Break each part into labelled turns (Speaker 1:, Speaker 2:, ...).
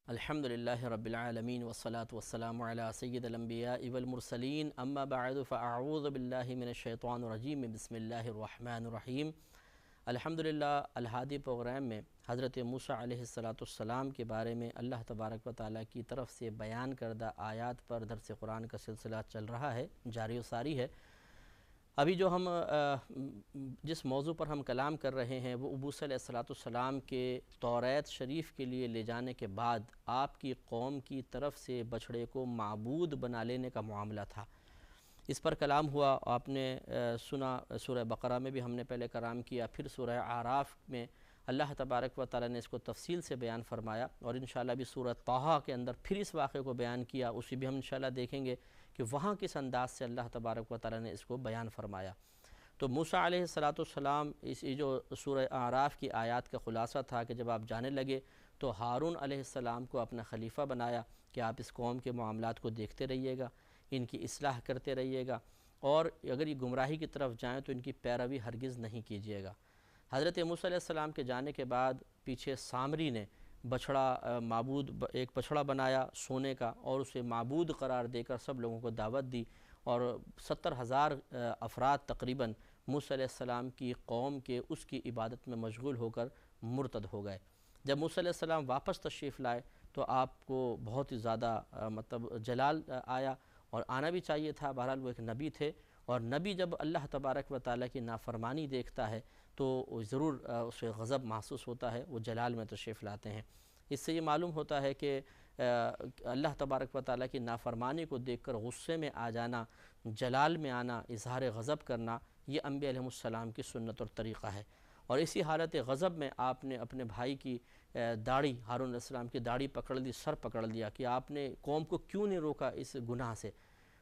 Speaker 1: الحمدللہ رب العالمین والصلاة والسلام علی سید الانبیاء والمرسلین اما بعد فاعوذ باللہ من الشیطان الرجیم بسم اللہ الرحمن الرحیم۔ الحمدللہ الہادی پروگرام میں حضرت موسیٰ علیہ السلام کے بارے میں اللہ تبارک و تعالیٰ کی طرف سے بیان کردہ آیات پر درس قرآن کا سلسلہ چل رہا ہے، جاری و ساری ہے۔ ابھی جو ہم جس موضوع پر ہم کلام کر رہے ہیں وہ موسیٰ علیہ السلام کے توریت شریف کے لیے لے جانے کے بعد آپ کی قوم کی طرف سے بچھڑے کو معبود بنا لینے کا معاملہ تھا۔ اس پر کلام ہوا، آپ نے سنا، سورہ بقرہ میں بھی ہم نے پہلے کلام کیا، پھر سورہ اعراف میں اللہ تبارک و تعالیٰ نے اس کو تفصیل سے بیان فرمایا، اور انشاءاللہ بھی سورہ طٰہٰ کے اندر پھر اس واقعے کو بیان کیا، اسی بھی ہم انشاءاللہ دیکھیں گے کہ وہاں کس انداز سے اللہ تبارک و تعالیٰ نے اس کو بیان فرمایا۔ تو موسیٰ علیہ السلام اس جو سورہ اعراف کی آیات کا خلاصہ تھا کہ جب آپ جانے لگے تو ہارون علیہ السلام کو اپنا خلیفہ بنایا کہ آپ اس قوم کے معاملات کو دیکھتے رہیے گا، ان کی اصلاح کرتے رہیے گا، اور اگر یہ گمراہی کی طرف جائیں تو ان کی پیروی ہرگز نہیں کیجیے گا۔ حضرت موسیٰ علیہ السلام کے جانے کے بعد پیچھے سامری نے ایک بچھڑا بنایا سونے کا، اور اسے معبود قرار دے کر سب لوگوں کو دعوت دی، اور 70,000 افراد تقریباً موسیٰ علیہ السلام کی قوم کے اس کی عبادت میں مشغول ہو کر مرتد ہو گئے۔ جب موسیٰ علیہ السلام واپس تشریف لائے تو آپ کو بہت ہی زیادہ جلال آیا، اور آنا بھی چاہیے تھا، بہرحال وہ ایک نبی تھے، اور نبی جب اللہ تبارک و تعالیٰ کی نافرمانی دیکھتا ہے تو ضرور اسے غضب محسوس ہوتا ہے، وہ جلال میں تشریف لاتے ہیں۔ اس سے یہ معلوم ہوتا ہے کہ اللہ تبارک و تعالیٰ کی نافرمانی کو دیکھ کر غصے میں آ جانا، جلال میں آنا، اظہار غضب کرنا، یہ انبیاء علیہ السلام کی سنت اور طریقہ ہے۔ اور اسی حالت غضب میں آپ نے اپنے بھائی کی داڑھی، ہارون علیہ السلام کی داڑھی پکڑ لی، سر پکڑ لیا کہ آپ نے قوم کو کیوں نہیں روکا اس گناہ سے۔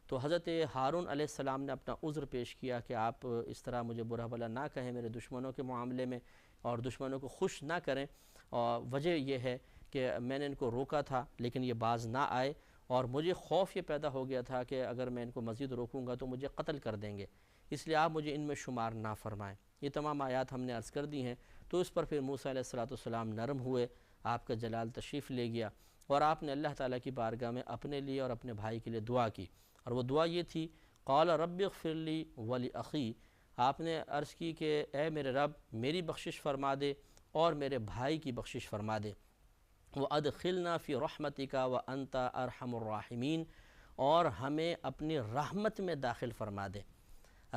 Speaker 1: تو حضرت ہارون علیہ السلام نے اپنا عذر پیش کیا کہ آپ اس طرح مجھے برا بھلا نہ کہیں میرے دشمنوں کے معاملے میں، اور دشمنوں کو خوش نہ کریں، اور وجہ یہ ہے کہ میں نے ان کو روکا تھا لیکن یہ باز نہ آئے، اور مجھے خوف یہ پیدا ہو گیا تھا کہ اگر میں ان کو مزید روکوں گا تو مجھے قتل کر دیں گے، اس لیے آپ مجھے ان میں شمار نہ فرمائیں۔ یہ تمام آیات ہم نے عرض کر دی ہیں۔ تو اس پر پھر موسیٰ علیہ السلام نرم ہوئے، آپ کا جلال تشریف لے گیا، اور آپ نے اللہ تعالیٰ کی بارگاہ میں اپنے لیے اور اپنے بھائی کے لیے دعا کی، اور وہ دعا یہ تھی، قال رب اغفر لی ولاخی، آپ نے عرض کی کہ اے میرے رب میری بخشش فرما دے اور میرے بھائی کی بخشش فرما دے، وَأَدْخِلْنَا فِي رَحْمَتِكَ وَأَنْتَ أَرْحَمُ الرَّاحِمِينَ، اور ہمیں اپنی رحمت میں داخل فرما دے۔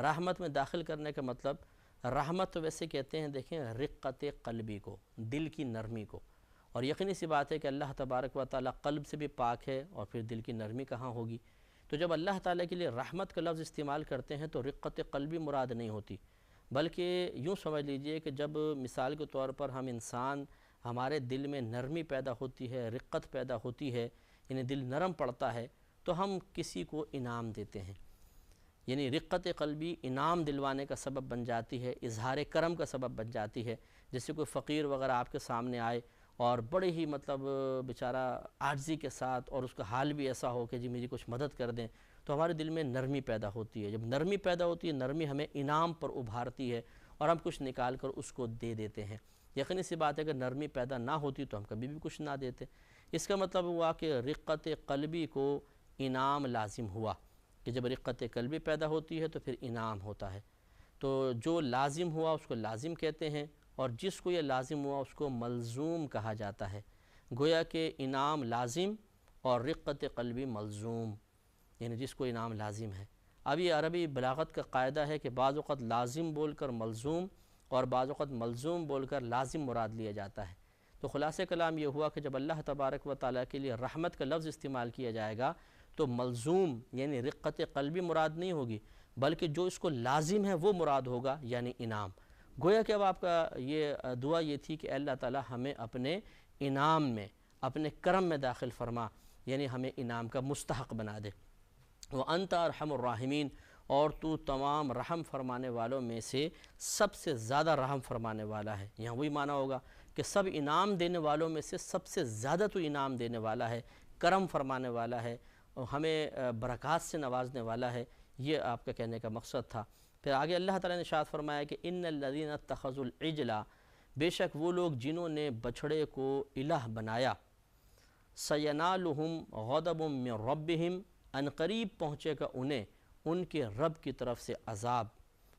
Speaker 1: رحمت میں داخل کرنے کا مطلب، رحمت تو ویسے کہتے ہیں دیکھیں رقت قلبی کو، دل کی نرمی کو، اور یقینی سی بات ہے کہ اللہ تبارک و تعالیٰ قلب سے بھی پاک ہے، اور پھر دل کی نرمی کہاں ہوگی۔ تو جب اللہ تعالیٰ کے لیے رحمت کا لفظ استعمال کرتے ہیں تو رقت قلبی مراد نہیں ہوتی، بلکہ یوں سمجھ لیجئے کہ جب مثال کے طور پر ہمارے دل میں نرمی پیدا ہوتی ہے، رقت پیدا ہوتی ہے، یعنی دل نرم پڑتا ہے، تو ہم کسی کو انعام دیتے ہیں، یعنی رقت قلبی انعام دلوانے کا سبب بن جاتی ہے، اظہار کرم کا سبب بن جاتی ہے۔ جیسے کوئی فقیر وغیرہ آپ کے سامنے آئے اور بڑے ہی بیچارہ عاجزی کے ساتھ، اور اس کا حال بھی ایسا ہو کہ جی میری کچھ مدد کر دیں، تو ہمارے دل میں نرمی پیدا ہوتی ہے۔ جب نرمی پیدا ہوتی ہے، نرمی ہمیں انعام پر ابھارتی ہے، اور ہم کچھ نکال کر اس کو دے دیتے ہیں۔ یقینی سی بات ہے کہ نرمی پیدا نہ ہوتی تو ہم کبھی بھی کچھ نہ دیتے۔ اس کا مطلب ہوا کہ رقت قلبی کو انعام لازم ہوا، کہ جب رقت قلبی پیدا ہوتی ہے تو پھر انعام ہوتا ہے۔ تو جو لازم ہوا اس کو لازم کہتے ہیں، اور جس کو یہ لازم ہوا اس کو ملزوم کہا جاتا ہے۔ گویا کہ انعام لازم اور رقت قلبی ملزوم، یعنی جس کو انعام لازم ہے۔ اب یہ عربی بلاغت کا قاعدہ ہے کہ بعض اوقات لازم بول کر ملزوم، اور بعض اوقات ملزوم بول کر لازم مراد لیا جاتا ہے۔ تو خلاصہ کلام یہ ہوا کہ جب اللہ تبارک و تعالیٰ کے لیے رحمت کا لفظ استعمال کیا جائے گا تو ملزوم یعنی رقت قلبی مراد نہیں ہوگی، بلکہ جو اس کو لازم ہے وہ مراد ہوگا، یعنی انعام۔ گویا کہ اب آپ کا یہ دعا یہ تھی کہ اللہ تعالیٰ ہمیں اپنے انعام میں، اپنے کرم میں داخل فرما، یعنی ہمیں انعام کا مستحق بنا دے۔ وَأَنْتَ أَرْحَمُ الرَّاحِمِينَ، اور تو تمام رحم فرمانے والوں میں سے سب سے زیادہ رحم فرمانے والا ہے۔ یہاں وہی معنی ہوگا کہ سب انعام دینے والوں میں سے سب سے زیادہ تو انعام دینے والا ہے، کرم فرمانے والا ہے، اور ہمیں برکات سے نوازنے والا ہے۔ یہ آپ کا کہنے کا مقصد تھا۔ پھر آگے اللہ تعالیٰ نے ارشاد فرمایا کہ ان الذین اتخذوا العجل، بے شک وہ لوگ جنہوں نے بچھڑے کو الہ بنایا، سینالہم غضب من ربہم، ان قریب پہنچے گا انہیں ان کے رب کی طرف سے عذاب،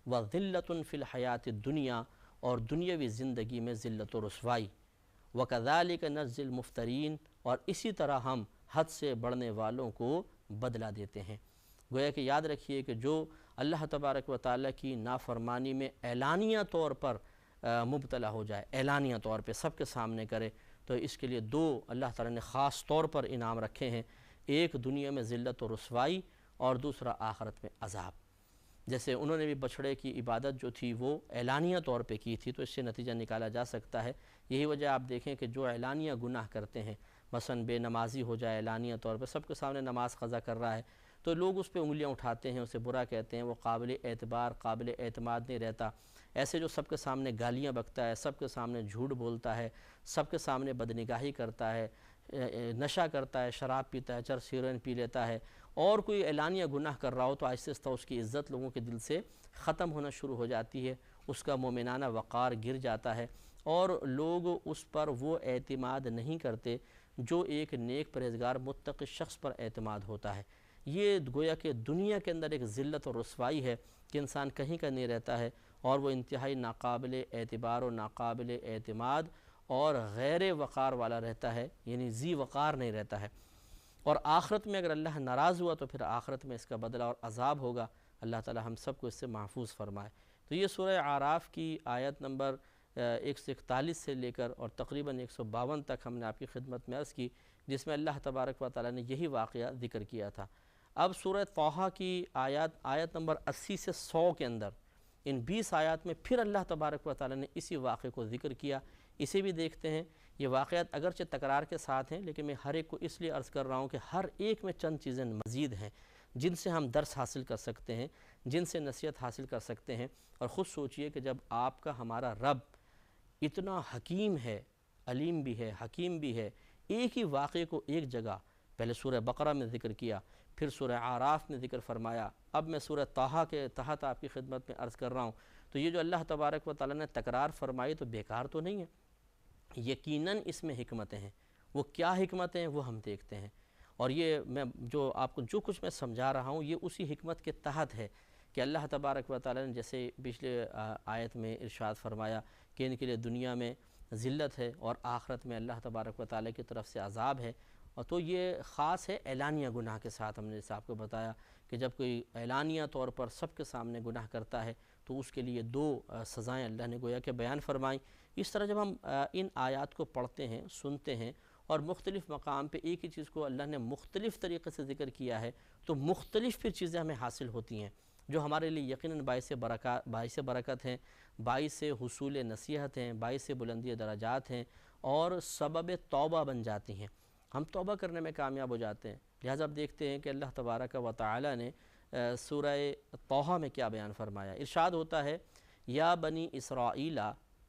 Speaker 1: وذلۃ فی الحیات الدنیا، اور دنیاوی زندگی میں ذلت و رسوائی، وکذالک نجزی المفترین، اور اسی طرح ہم حد سے بڑھنے والوں کو بدلہ دیتے ہیں۔ گویا کہ یاد رکھیے کہ جو اللہ تبارک و تعالیٰ کی نافرمانی میں اعلانیہ طور پر مبتلا ہو جائے، اعلانیہ طور پہ سب کے سامنے کرے، تو اس کے لیے دو اللہ تعالیٰ نے خاص طور پر انعام رکھے ہیں، ایک دنیا میں ذلت و رسوائی اور دوسرا آخرت میں عذاب۔ جیسے انہوں نے بھی بچھڑے کی عبادت جو تھی وہ اعلانیہ طور پہ کی تھی، تو اس سے نتیجہ نکالا جا سکتا ہے۔ یہی وجہ آپ دیکھیں کہ جو اعلانیہ گناہ کرتے ہیں، مثلا بے نمازی ہو جائے اعلانیہ طور پہ، سب کے سامنے نماز قضا کر رہا ہے، تو لوگ اس پہ انگلیاں اٹھاتے ہیں، اسے برا کہتے ہیں، وہ قابل اعتبار قابل اعتماد نہیں رہتا۔ ایسے جو سب کے سامنے گالیاں بکتا ہے، سب کے سامنے جھوٹ بولتا ہے، سب کے سامنے بدنگاہی کرتا ہے، نشہ کرتا ہے، شراب پیتا ہے، چرس ہیروئن پی لیتا ہے، اور کوئی اعلانیہ گناہ کر رہا ہو تو آہستہ آہستہ اس کی عزت لوگوں کے دل سے ختم ہونا شروع ہو جاتی ہے، اس کا مومنانہ وقار گر جاتا ہے، اور لوگ اس پر وہ اعتماد نہیں کرتے جو ایک نیک پرہیزگار متقی شخص پر اعتماد ہوتا ہے۔ یہ گویا کہ دنیا کے اندر ایک ذلت اور رسوائی ہے کہ انسان کہیں کا نہیں رہتا ہے، اور وہ انتہائی ناقابل اعتبار و ناقابل اعتماد اور غیر وقار والا رہتا ہے، یعنی ذی وقار نہیں رہتا ہے۔ اور آخرت میں اگر اللہ ناراض ہوا تو پھر آخرت میں اس کا بدلہ اور عذاب ہوگا۔ اللہ تعالی ہم سب کو اس سے محفوظ فرمائے۔ تو یہ سورہ اعراف کی آیت نمبر 141 سے لے کر اور تقریباً 152 تک ہم نے آپ کی خدمت میں عرض کی، جس میں اللہ تبارک و تعالی نے یہی واقعہ ذکر کیا تھا۔ اب سورہ طٰہٰ کی آیت نمبر 80 سے 100 کے اندر ان 20 آیات میں پھر اللہ تبارک و تعالی نے اسی واقعے کو ذکر کیا۔ اسے بھی دیکھتے ہیں۔ یہ واقعات اگرچہ تکرار کے ساتھ ہیں، لیکن میں ہر ایک کو اس لیے عرض کر رہا ہوں کہ ہر ایک میں چند چیزیں مزید ہیں جن سے ہم درس حاصل کر سکتے ہیں، جن سے نصیحت حاصل کر سکتے ہیں۔ اور خود سوچئے کہ جب آپ کا ہمارا رب اتنا حکیم ہے، علیم بھی ہے، حکیم بھی ہے، ایک ہی واقعے کو ایک جگہ پہلے سورہ بقرہ میں ذکر کیا، پھر سورہ اعراف میں ذکر فرمایا، اب میں سورہ طٰہٰ کے تحت آپ کی خدمت میں عرض کر رہا ہوں، تو یہ جو اللہ تبارک و تعالیٰ نے تکرار فرمائی تو بیکار تو نہیں ہے، یقیناً اس میں حکمتیں ہیں۔ وہ کیا حکمتیں ہیں وہ ہم دیکھتے ہیں، اور یہ میں جو آپ کو جو کچھ میں سمجھا رہا ہوں یہ اسی حکمت کے تحت ہے کہ اللہ تبارک و تعالیٰ نے جیسے پچھلے آیت میں ارشاد فرمایا کہ ان کے لیے دنیا میں ذلت ہے اور آخرت میں اللہ تبارک و تعالیٰ کی طرف سے عذاب ہے، اور تو یہ خاص ہے اعلانیہ گناہ کے ساتھ۔ ہم نے جیسے آپ کو بتایا کہ جب کوئی اعلانیہ طور پر سب کے سامنے گناہ کرتا ہے تو اس کے لیے دو سزائیں اللہ نے گویا کہ بیان فرمائیں۔ اس طرح جب ہم ان آیات کو پڑھتے ہیں، سنتے ہیں، اور مختلف مقام پہ ایک ہی چیز کو اللہ نے مختلف طریقے سے ذکر کیا ہے، تو مختلف پھر چیزیں ہمیں حاصل ہوتی ہیں جو ہمارے لیے یقیناً باعث برکت ہیں، باعث حصول نصیحت ہیں، باعث بلندی درجات ہیں، اور سبب توبہ بن جاتی ہیں۔ ہم توبہ کرنے میں کامیاب ہو جاتے ہیں۔ لہٰذا اب دیکھتے ہیں کہ اللہ تبارک و تعالی نے سورہ طٰہٰ میں کیا بیان فرمایا۔ ارشاد ہوتا ہے، یا بنی اسرائیل،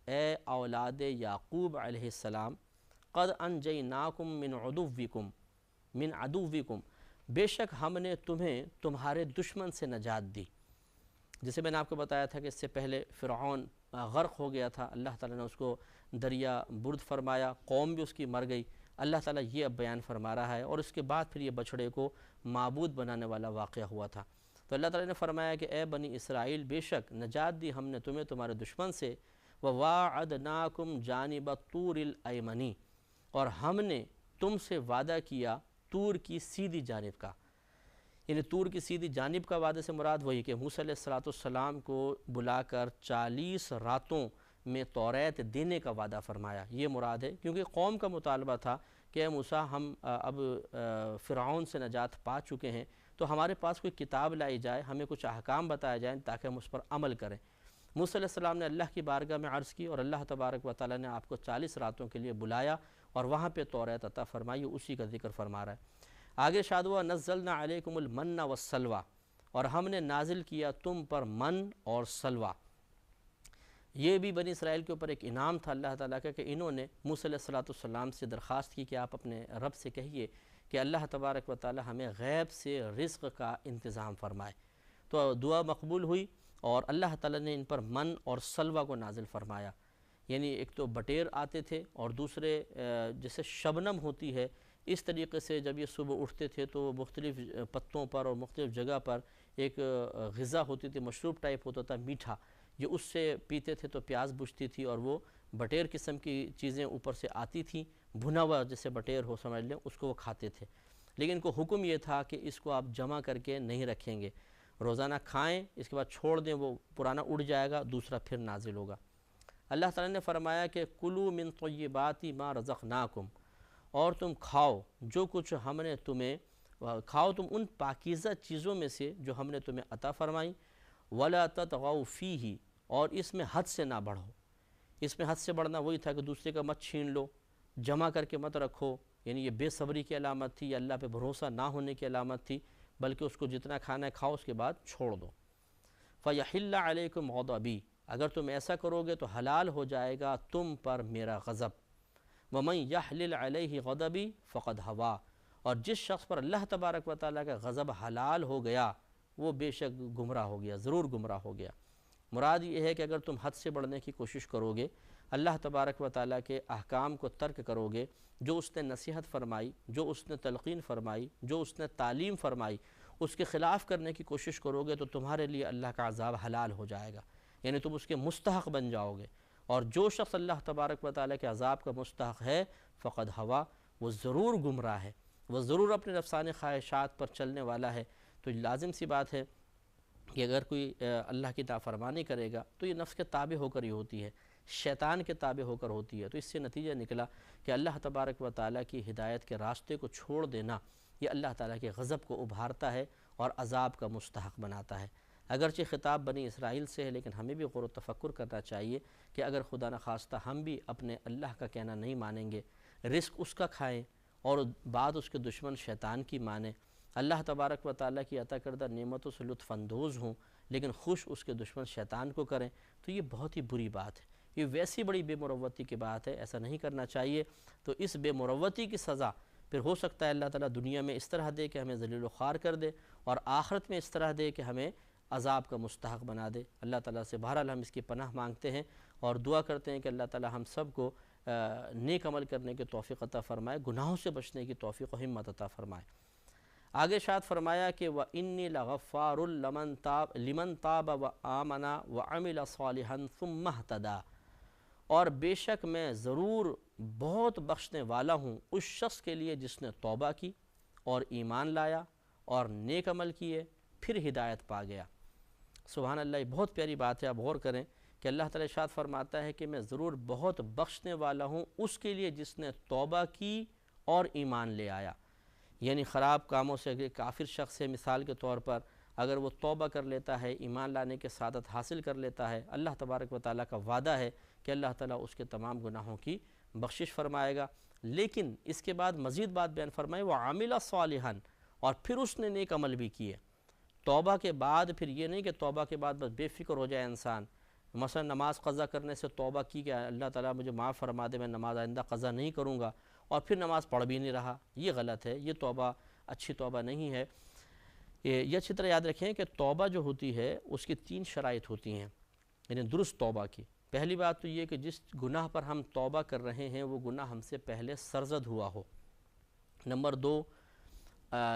Speaker 1: اے اولاد یعقوب علیہ السلام، قد انجیناکم من عدوکم، بے شک ہم نے تمہیں تمہارے دشمن سے نجات دی۔ جیسے میں نے آپ کو بتایا تھا کہ اس سے پہلے فرعون غرق ہو گیا تھا، اللہ تعالیٰ نے اس کو دریا برد فرمایا، قوم بھی اس کی مر گئی۔ اللہ تعالیٰ یہ اب بیان فرما رہا ہے، اور اس کے بعد پھر یہ بچھڑے کو معبود بنانے والا واقعہ ہوا تھا۔ تو اللہ تعالیٰ نے فرمایا کہ اے بنی اسرائیل، بے شک نجات دی ہم نے تمہیں تمہارے دشمن سے، وَوَاعَدْنَاكُمْ جَانِبَ الطُّورِ الْأَيْمَنِ، اور ہم نے تم سے وعدہ کیا طور کی سیدھی جانب کا۔ یعنی طور کی سیدھی جانب کا وعدے سے مراد وہی کہ موسیٰ علیہ السلام کو بلا کر 40 راتوں میں توریت دینے کا وعدہ فرمایا، یہ مراد ہے، کیونکہ قوم کا مطالبہ تھا کہ اے موسیٰ، ہم اب فرعون سے نجات پا چکے ہیں، تو ہمارے پاس کوئی کتاب لائی جائے، ہمیں کچھ احکام بتائے جائیں تاکہ ہم اس پر عمل کریں۔ موسیٰ علیہ السلام نے اللہ کی بارگاہ میں عرض کی، اور اللہ تبارک و تعالیٰ نے آپ کو 40 راتوں کے لیے بلایا اور وہاں پہ توریت عطا فرمائی، اسی کا ذکر فرما رہا ہے۔ آگے ارشاد ہوا، نزلنا علیکم المن والسلویٰ، اور ہم نے نازل کیا تم پر من اور سلوہ۔ یہ بھی بنی اسرائیل کے اوپر ایک انعام تھا اللہ تعالیٰ کا کہ انہوں نے موسیٰ علیہ السلام سے درخواست کی کہ آپ اپنے رب سے کہیے کہ اللہ تبارک و تعالیٰ ہمیں غیب سے رزق کا انتظام فرمائے۔ تو دعا مقبول ہوئی، اور اللہ تعالیٰ نے ان پر من اور سلوہ کو نازل فرمایا۔ یعنی ایک تو بٹیر آتے تھے، اور دوسرے جیسے شبنم ہوتی ہے اس طریقے سے جب یہ صبح اٹھتے تھے تو وہ مختلف پتوں پر اور مختلف جگہ پر ایک غذا ہوتی تھی، مشروب ٹائپ ہوتا تھا میٹھا، یہ اس سے پیتے تھے تو پیاس بجھتی تھی، اور وہ بٹیر قسم کی چیزیں اوپر سے آتی تھیں، بھنا ہوا جیسے بٹیر ہو سمجھ لیں، اس کو وہ کھاتے تھے۔ لیکن ان کو حکم یہ تھا کہ اس کو آپ جمع کر کے نہیں رکھیں گے، روزانہ کھائیں، اس کے بعد چھوڑ دیں، وہ پرانا اڑ جائے گا، دوسرا پھر نازل ہوگا۔ اللہ تعالیٰ نے فرمایا کہ کلوا من طیبات ما رزقناکم، اور تم کھاؤ جو کچھ ہم نے تمہیں، کھاؤ تم ان پاکیزہ چیزوں میں سے جو ہم نے تمہیں عطا فرمائیں، ولا تطغوا فیہ، اور اس میں حد سے نہ بڑھو۔ اس میں حد سے بڑھنا وہی تھا کہ دوسرے کا مت چھین لو، جمع کر کے مت رکھو، یعنی یہ بے صبری کی علامت تھی، یا اللہ پہ بھروسہ نہ ہونے کی علامت تھی، بلکہ اس کو جتنا کھانا ہے کھاؤ، اس کے بعد چھوڑ دو۔ فَيَحِلَّ عَلَيْكُمْ غَضَبِي، اگر تم ایسا کرو گے تو حلال ہو جائے گا تم پر میرا غضب۔ وَمَنْ يَحْلِلْ عَلَيْهِ غَضَبِي فَقَدْ هَوَىٰ، اور جس شخص پر اللہ تبارک و تعالیٰ کا غضب حلال ہو گیا وہ بے شک گمراہ ہو گیا، ضرور گمراہ ہو گیا۔ مراد یہ ہے کہ اگر تم حد سے بڑھنے کی کوشش کرو گے، اللہ تبارک و تعالیٰ کے احکام کو ترک کرو گے، جو اس نے نصیحت فرمائی، جو اس نے تلقین فرمائی، جو اس نے تعلیم فرمائی، اس کے خلاف کرنے کی کوشش کرو گے تو تمہارے لیے اللہ کا عذاب حلال ہو جائے گا، یعنی تم اس کے مستحق بن جاؤ گے۔ اور جو شخص اللہ تبارک و تعالیٰ کے عذاب کا مستحق ہے فقد ہوا، وہ ضرور گمراہ ہے، وہ ضرور اپنے نفسانی خواہشات پر چلنے والا ہے۔ تو لازم سی بات ہے کہ اگر کوئی اللہ کی نافرمانی کرے گا تو یہ نفس کے تابع ہو کر ہی ہوتی ہے، شیطان کے تابع ہو کر ہوتی ہے۔ تو اس سے نتیجہ نکلا کہ اللہ تبارک و تعالیٰ کی ہدایت کے راستے کو چھوڑ دینا یہ اللہ تعالیٰ کے غضب کو ابھارتا ہے اور عذاب کا مستحق بناتا ہے۔ اگرچہ خطاب بنی اسرائیل سے ہے، لیکن ہمیں بھی غور و تفکر کرنا چاہیے کہ اگر خدا نخواستہ ہم بھی اپنے اللہ کا کہنا نہیں مانیں گے، رزق اس کا کھائیں اور بعد اس کے دشمن شیطان کی مانیں، اللہ تبارک و تعالیٰ کی عطا کردہ نعمتوں سے لطف اندوز ہوں لیکن خوش اس کے دشمن شیطان کو کریں، تو یہ بہت ہی بری بات ہے، یہ ویسی بڑی بے مروتی کی بات ہے، ایسا نہیں کرنا چاہیے۔ تو اس بے مروتی کی سزا پھر ہو سکتا ہے اللہ تعالیٰ دنیا میں اس طرح دے کہ ہمیں ذلیل و خوار کر دے، اور آخرت میں اس طرح دے کہ ہمیں عذاب کا مستحق بنا دے۔ اللہ تعالیٰ سے بہرحال ہم اس کی پناہ مانگتے ہیں اور دعا کرتے ہیں کہ اللہ تعالیٰ ہم سب کو نیک عمل کرنے کی توفیق عطا فرمائے، گناہوں سے بچنے کی توفیق و ہمت عطا فرمائے۔ آگے ارشاد فرمایا کہ وَإِنِّي لَغَفَّارٌ لِمَنْ تَابَ وَآمَنَ وَعَمِلَ صَالِحًا ثُمَّ اهْتَدَىٰ، اور بے شک میں ضرور بہت بخشنے والا ہوں اس شخص کے لیے جس نے توبہ کی اور ایمان لایا اور نیک عمل کیے پھر ہدایت پا گیا۔ سبحان اللہ، یہ بہت پیاری بات ہے، آپ غور کریں کہ اللہ تعالیٰ ارشاد فرماتا ہے کہ میں ضرور بہت بخشنے والا ہوں اس کے لیے جس نے توبہ کی اور ایمان لے آیا۔ یعنی خراب کاموں سے اگر کافر شخص ہے مثال کے طور پر، اگر وہ توبہ کر لیتا ہے، ایمان لانے کے سعادت حاصل کر لیتا ہے، اللہ تبارک و تعالیٰ کا وعدہ ہے کہ اللہ تعالیٰ اس کے تمام گناہوں کی بخشش فرمائے گا۔ لیکن اس کے بعد مزید بات بیان فرمائے وَعَمِلَ صَالِحًا، اور پھر اس نے نیک عمل بھی کیے۔ توبہ کے بعد پھر یہ نہیں کہ توبہ کے بعد بس بے فکر ہو جائے انسان، مثلا نماز قضا کرنے سے توبہ کی کہ اللہ تعالیٰ مجھے معاف فرما دے، میں نماز آئندہ قضا نہیں کروں گا، اور پھر نماز پڑھ بھی نہیں رہا، یہ غلط ہے، یہ توبہ اچھی توبہ نہیں ہے۔ یہ اچھی طرح یاد رکھیں کہ توبہ جو ہوتی ہے اس کی 3 شرائط ہوتی ہیں، یعنی درست توبہ کی۔ پہلی بات تو یہ کہ جس گناہ پر ہم توبہ کر رہے ہیں وہ گناہ ہم سے پہلے سرزد ہوا ہو۔ نمبر 2،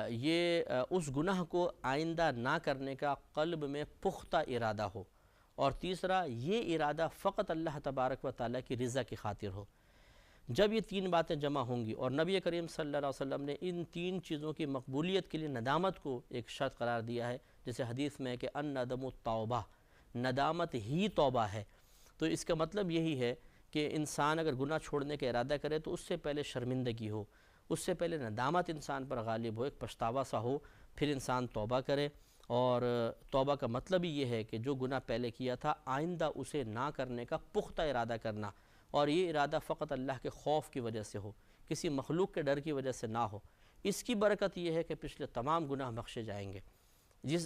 Speaker 1: یہ اس گناہ کو آئندہ نہ کرنے کا قلب میں پختہ ارادہ ہو، اور تیسرا یہ ارادہ فقط اللہ تبارک و تعالیٰ کی رضا کی خاطر ہو۔ جب یہ 3 باتیں جمع ہوں گی، اور نبی کریم صلی اللہ علیہ وسلم نے ان 3 چیزوں کی مقبولیت کے لیے ندامت کو ایک شرط قرار دیا ہے، جیسے حدیث میں ہے کہ الندم التوبہ، ندامت ہی توبہ ہے۔ تو اس کا مطلب یہی ہے کہ انسان اگر گناہ چھوڑنے کا ارادہ کرے تو اس سے پہلے شرمندگی ہو، اس سے پہلے ندامت انسان پر غالب ہو، ایک پچھتاوا سا ہو، پھر انسان توبہ کرے۔ اور توبہ کا مطلب ہی یہ ہے کہ جو گناہ پہلے کیا تھا آئندہ اسے نہ کرنے کا پختہ ارادہ کرنا، اور یہ ارادہ فقط اللہ کے خوف کی وجہ سے ہو، کسی مخلوق کے ڈر کی وجہ سے نہ ہو۔ اس کی برکت یہ ہے کہ پچھلے تمام گناہ بخشے جائیں گے،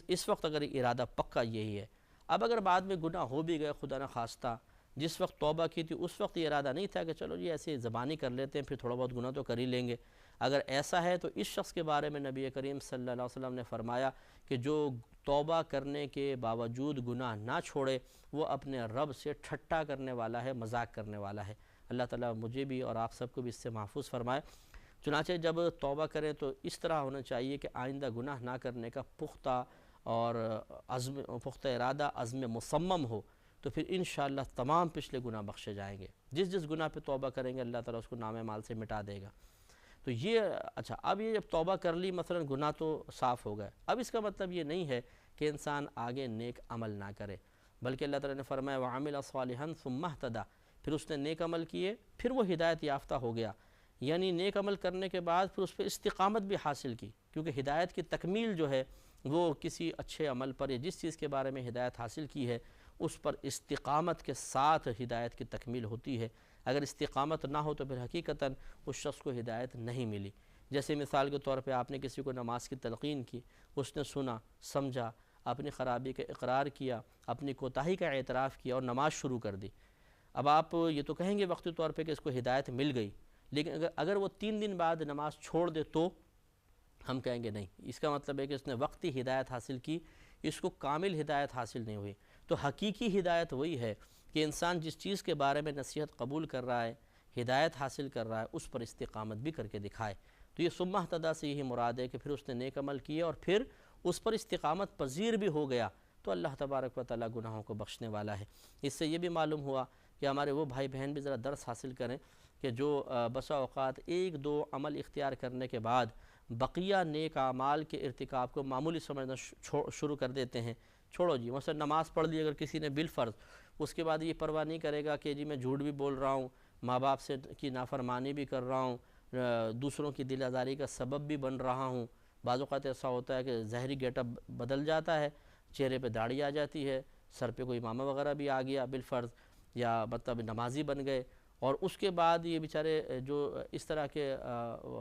Speaker 1: اس وقت اگر ارادہ پکا یہی ہے۔ اب اگر بعد میں گناہ ہو بھی گئے خدا نخواستہ، جس وقت توبہ کی تھی اس وقت یہ ارادہ نہیں تھا کہ چلو جی ایسے زبانی کر لیتے ہیں، پھر تھوڑا بہت گناہ تو کر ہی لیں گے، اگر ایسا ہے تو اس شخص کے بارے میں نبی کریم صلی اللہ علیہ وسلم نے فرمایا کہ جو توبہ کرنے کے باوجود گناہ نہ چھوڑے وہ اپنے رب سے ٹھٹا کرنے والا ہے، مذاق کرنے والا ہے۔ اللہ تعالیٰ مجھے بھی اور آپ سب کو بھی اس سے محفوظ فرمائے۔ چنانچہ جب توبہ کریں تو اس طرح ہونا چاہیے کہ آئندہ گناہ نہ کرنے کا پختہ اور پختہ ارادہ، عزم مصمم ہو، تو پھر انشاءاللہ تمام پچھلے گناہ بخشے جائیں گے۔ جس گناہ پہ توبہ کریں گے اللہ تعالیٰ اس کو نام اعمال سے مٹا دے گا۔ تو یہ اچھا، اب یہ جب توبہ کر لی مثلا گناہ تو صاف ہو گئے، اب اس کا مطلب یہ نہیں ہے کہ انسان آگے نیک عمل نہ کرے، بلکہ اللہ تعالیٰ نے فرمایا وَعَمِلَ صَالِحًا ثُمَّ اهْتَدَىٰ، پھر اس نے نیک عمل کیے پھر وہ ہدایت یافتہ ہو گیا، یعنی نیک عمل کرنے کے بعد پھر اس پہ استقامت بھی حاصل کی، کیونکہ ہدایت کی تکمیل جو ہے وہ کسی اچھے عمل پر یا جس چیز کے بارے میں ہدایت حاصل کی ہے اس پر استقامت کے ساتھ ہدایت کی تکمیل ہوتی ہے۔ اگر استقامت نہ ہو تو پھر حقیقتاً اس شخص کو ہدایت نہیں ملی۔ جیسے مثال کے طور پہ آپ نے کسی کو نماز کی تلقین کی، اس نے سنا، سمجھا، اپنی خرابی کا اقرار کیا، اپنی کوتاہی کا اعتراف کیا اور نماز شروع کر دی۔ اب آپ یہ تو کہیں گے وقتی طور پہ کہ اس کو ہدایت مل گئی، لیکن اگر وہ 3 دن بعد نماز چھوڑ دے تو ہم کہیں گے نہیں، اس کا مطلب ہے کہ اس نے وقتی ہدایت حاصل کی، اس کو کامل ہدایت حاصل نہیں ہوئی۔ تو حقیقی ہدایت وہی ہے کہ انسان جس چیز کے بارے میں نصیحت قبول کر رہا ہے، ہدایت حاصل کر رہا ہے، اس پر استقامت بھی کر کے دکھائے۔ تو یہ ثم اهتدیٰ سے یہی مراد ہے کہ پھر اس نے نیک عمل کیے اور پھر اس پر استقامت پذیر بھی ہو گیا تو اللہ تبارک و تعالیٰ گناہوں کو بخشنے والا ہے۔ اس سے یہ بھی معلوم ہوا کہ ہمارے وہ بھائی بہن بھی ذرا درس حاصل کریں کہ جو بسا اوقات 1-2 عمل اختیار کرنے کے بعد بقیہ نیک اعمال کے ارتکاب کو معمولی سمجھنا شروع کر دیتے ہیں۔ چھوڑو جی، مثلا نماز پڑھ لی اگر کسی نے بالفرض، اس کے بعد یہ پرواہ نہیں کرے گا کہ جی میں جھوٹ بھی بول رہا ہوں، ماں باپ سے کی نافرمانی بھی کر رہا ہوں، دوسروں کی دل آزاری کا سبب بھی بن رہا ہوں۔ بعض اوقات ایسا ہوتا ہے کہ ظاہری گیٹ اپ بدل جاتا ہے، چہرے پہ داڑھی آ جاتی ہے، سر پہ کوئی امامہ وغیرہ بھی آ گیا بالفرض، یا مطلب نمازی بن گئے، اور اس کے بعد یہ بیچارے جو اس طرح کے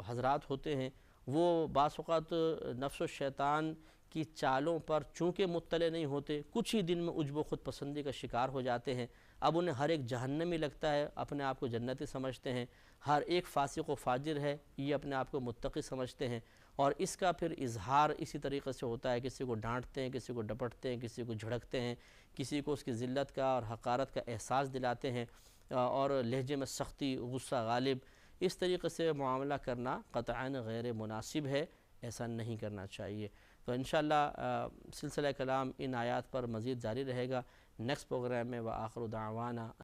Speaker 1: حضرات ہوتے ہیں وہ بعض اوقات نفس و شیطان کی چالوں پر چونکہ مطلع نہیں ہوتے، کچھ ہی دن میں عجب و خود پسندی کا شکار ہو جاتے ہیں۔ اب انہیں ہر ایک جہنمی لگتا ہے، اپنے آپ کو جنتی سمجھتے ہیں، ہر ایک فاسق و فاجر ہے، یہ اپنے آپ کو متقی سمجھتے ہیں، اور اس کا پھر اظہار اسی طریقے سے ہوتا ہے، کسی کو ڈانٹتے ہیں، کسی کو ڈپٹتے ہیں، کسی کو جھڑکتے ہیں، کسی کو اس کی ذلت کا اور حقارت کا احساس دلاتے ہیں، اور لہجے میں سختی، غصہ غالب، اس طریقے سے معاملہ کرنا قطعاً غیر مناسب ہے، ایسا نہیں کرنا چاہیے۔ تو انشاءاللہ سلسلہ کلام ان آیات پر مزید جاری رہے گا۔ نیکسٹ پروگرام میں وآخر دعوانا